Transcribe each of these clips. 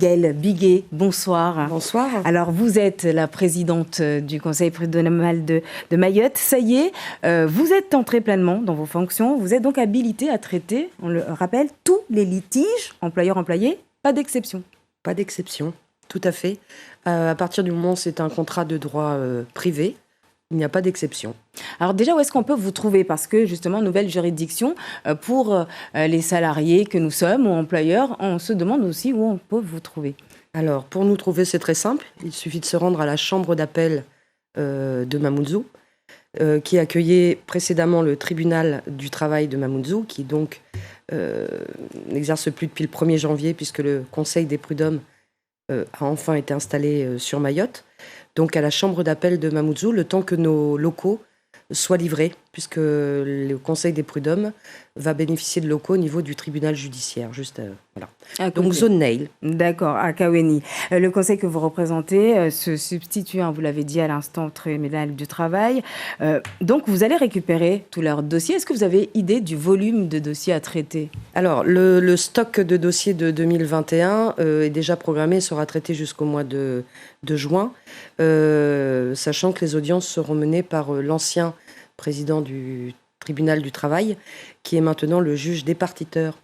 Gaëlle Biguet, bonsoir. Bonsoir. Alors, vous êtes la présidente du Conseil prud'homal de Mayotte. Ça y est, vous êtes entrée pleinement dans vos fonctions. Vous êtes donc habilitée à traiter, on le rappelle, tous les litiges employeur-employé, pas d'exception. Pas d'exception, tout à fait. À partir du moment où c'est un contrat de droit privé, il n'y a pas d'exception. Alors déjà, où est-ce qu'on peut vous trouver? Parce que justement, nouvelle juridiction pour les salariés que nous sommes ou employeurs, on se demande aussi où on peut vous trouver. Alors, pour nous trouver, c'est très simple. Il suffit de se rendre à la chambre d'appel de Mamoudzou, qui accueillait précédemment le tribunal du travail de Mamoudzou, qui donc n'exerce plus depuis le 1er janvier, puisque le Conseil des prud'hommes a enfin été installé sur Mayotte. Donc à la chambre d'appel de Mamoudzou, le temps que nos locaux soient livrés, puisque le Conseil des prud'hommes va bénéficier de locaux au niveau du tribunal judiciaire. Voilà. Donc zone nail. D'accord, à Kaweni. Le conseil que vous représentez se substitue, vous l'avez dit à l'instant, au tribunal du travail. Donc vous allez récupérer tous leurs dossiers. Est-ce que vous avez idée du volume de dossiers à traiter? Alors, le stock de dossiers de 2021 est déjà programmé, sera traité jusqu'au mois de juin, sachant que les audiences seront menées par l'ancien président du tribunal du travail, qui est maintenant le juge départiteur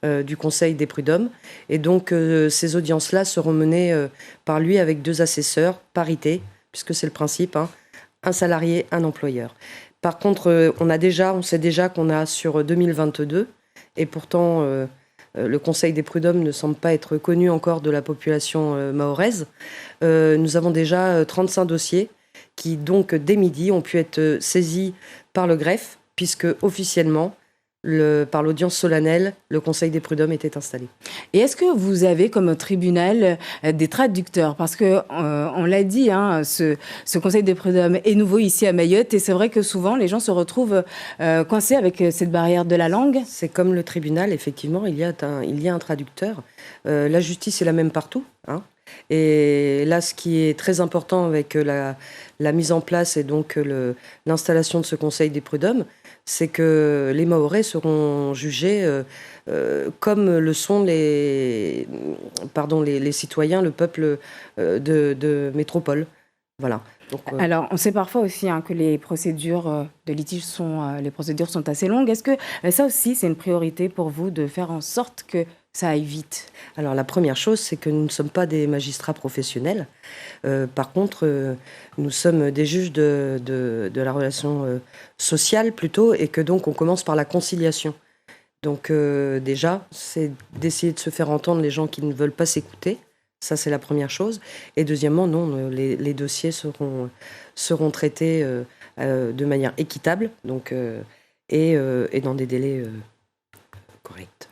du Conseil des prud'hommes. Et donc, ces audiences-là seront menées par lui avec 2 assesseurs, parité, puisque c'est le principe, un salarié, un employeur. Par contre, on sait déjà qu'on a sur 2022, et pourtant, le Conseil des prud'hommes ne semble pas être connu encore de la population mahoraise. Nous avons déjà 35 dossiers qui, donc, dès midi, ont pu être saisis par le greffe, puisque officiellement, par l'audience solennelle, le Conseil des prud'hommes était installé. Et est-ce que vous avez comme tribunal des traducteurs? Parce que on l'a dit, ce Conseil des prud'hommes est nouveau ici à Mayotte, et c'est vrai que souvent les gens se retrouvent coincés avec cette barrière de la langue. C'est comme le tribunal, effectivement, il y a un traducteur. La justice est la même partout. Et là, ce qui est très important avec la mise en place et donc l'installation de ce Conseil des prud'hommes, c'est que les Mahorais seront jugés comme le sont les citoyens, le peuple de métropole. Voilà. Donc, alors, on sait parfois aussi que les procédures de litige sont assez longues. Est-ce que ça aussi, c'est une priorité pour vous de faire en sorte que ça aille vite? Alors, la première chose, c'est que nous ne sommes pas des magistrats professionnels. Par contre, nous sommes des juges de la relation sociale plutôt, et que donc on commence par la conciliation. Donc déjà, c'est d'essayer de se faire entendre les gens qui ne veulent pas s'écouter. Ça, c'est la première chose. Et deuxièmement, non, les dossiers seront traités de manière équitable, donc, et dans des délais corrects.